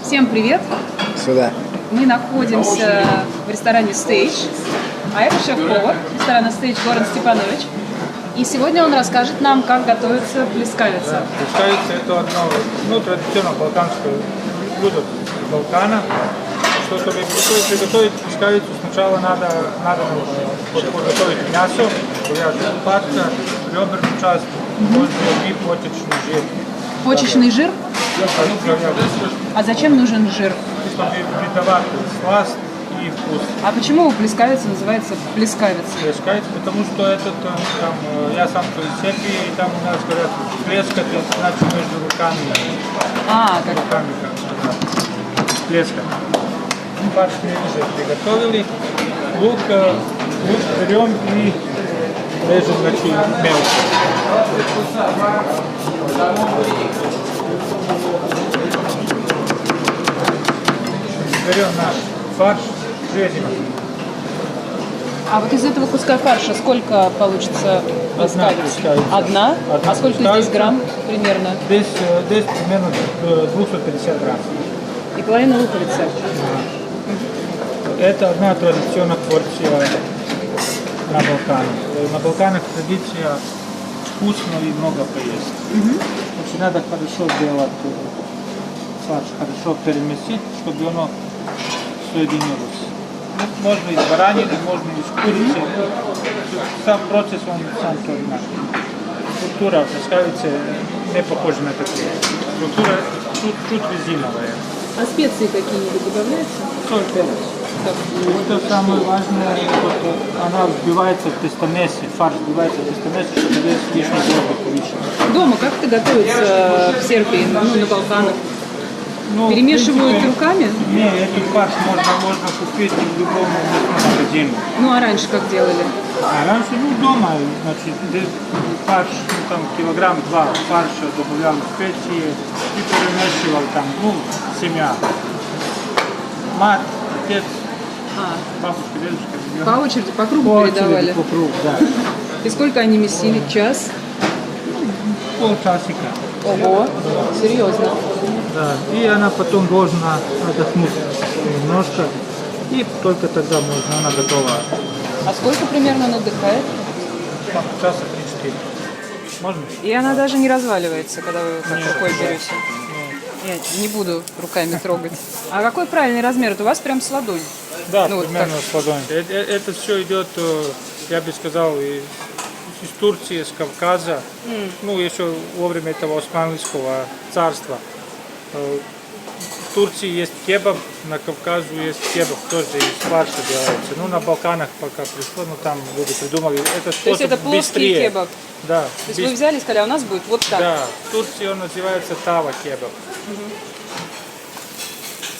Всем привет! Сюда. Мы находимся в ресторане Stage, а это шеф-повар ресторана Stage Горан Степанович. И сегодня он расскажет нам, как готовится плескавица. Плескавица – это одно традиционное балканское блюдо Балкана. Чтобы приготовить плескавицу, сначала надо подготовить мясо, говяжья лопатка, реберную часть, и почечный жир. Почечный жир? А зачем нужен жир? Чтобы придавать сласть и вкус. А почему плескавица называется плескавица? Плескавица, потому что я сам из Сербии, и там у нас говорят плескать, это значит между руками. Как руками, плескать. Фарш мы уже приготовили. Лук берем и режем мелко. Берем наш фарш, резим. А вот из этого куска фарша сколько получится плескавица? Одна? А сколько здесь грамм примерно? Здесь примерно 250 грамм. И половина луковицы. Это одна традиционная порция на Балканах. На Балканах традиция вкусно и много поесть. Значит, надо хорошо сделать фарш, хорошо перемесить, чтобы оно соединилось. Можно из баранины, можно из курицы. Сам процесс он сам тоже наш. Структура плескавицы не похожа на такую. Структура чуть резиновая. А специи какие-нибудь добавляются? Соль, перец. Это самое важное, что она взбивается в тестомесе, фарш взбивается в тестомесе, чтобы весь лишний воздух вышел. Дома как это готовится в Сербии, на Балканах? Перемешивают руками? Нет, этот фарш можно купить в любом магазине. Ну а раньше как делали? А раньше, дома, значит, фарш, там килограмм-два фарша добавлял в специи и перемешивал там, семя. Мать, отец, бабушка, дедушка. По очереди, по кругу передавали? По кругу, да. И сколько они месили? Час? Полчасика. Ого, серьезно. Да, и она потом должна отдохнуть немножко, и только тогда она готова. А сколько примерно он отдыхает? Часа 3-4. Можно? И она даже не разваливается, когда вы так рукой берете? Я не буду руками трогать. А какой правильный размер? Это у вас прям с ладонь? Да, примерно с ладонь. Это все идет, я бы сказал, из Турции, с Кавказа, еще во время этого Османского царства. В Турции есть кебаб, на Кавказе есть кебаб, тоже из фарша делается. На Балканах пока пришло, там люди придумали. Это то есть это плоский быстрее. Кебаб? Да. То есть вы взяли и сказали, а у нас будет вот так? Да, в Турции он называется тава кебаб.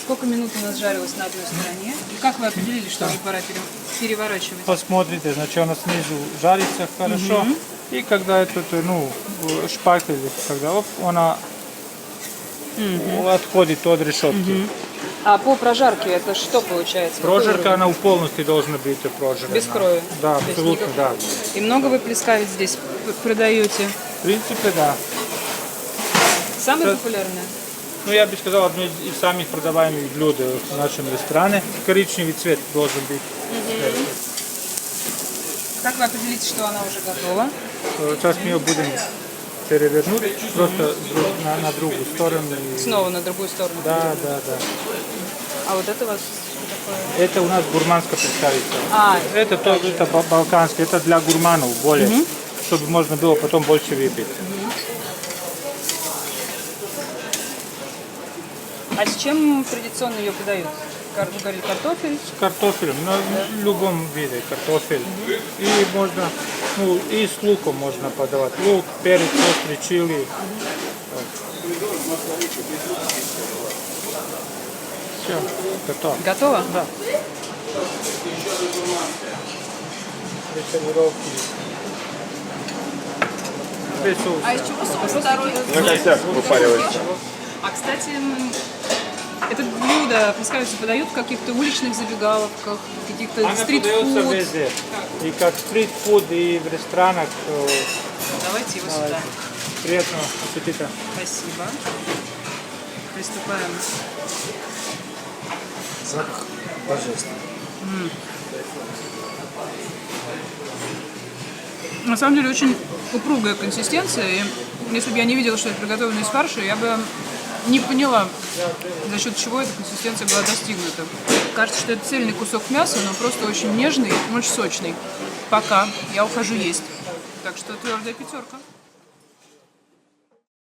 Сколько минут у нас жарилось на одной стороне? И как вы определили, что уже пора переворачивать? Посмотрите, значит, она снизу жарится хорошо. И когда этот, шпатель, когда она отходит от решетки. А по прожарке это что получается? Прожарка, она полностью должна быть прожарена. Без крови? Да, абсолютно, да. И много вы плескавиц здесь продаете? В принципе, да. Самые популярные? Я бы сказал, одно из самых продаваемых блюд в нашем ресторане. Коричневый цвет должен быть. Как вы определите, что она уже готова? Сейчас мы ее будем перевернуть просто на другую сторону. Снова на другую сторону? Да. А вот это у вас что такое? Это у нас гурманская плескавица. Это балканская, это для гурманов более, чтобы можно было потом больше выпить. А с чем традиционно ее подают? Вы говорили, картофель? С картофелем, в любом виде картофель. И можно, и с луком можно подавать. Лук, перец, острый, чили. Все, готово. Готово? Да. Сервировки. А из чего второй? На костях выпаривается. А, кстати, это блюдо, плескавицу подают в каких-то уличных забегаловках, каких-то стрит-фуд. Она подается везде. И как стрит-фуд, и в ресторанах. Давайте его сюда. Приятного аппетита. Спасибо. Приступаем. Запах божественный. На самом деле очень упругая консистенция. И если бы я не видела, что это приготовлено из фарша, я бы не поняла, за счет чего эта консистенция была достигнута. Кажется, что это цельный кусок мяса, но просто очень нежный, очень сочный. Пока я ухожу есть. Так что твердая пятерка.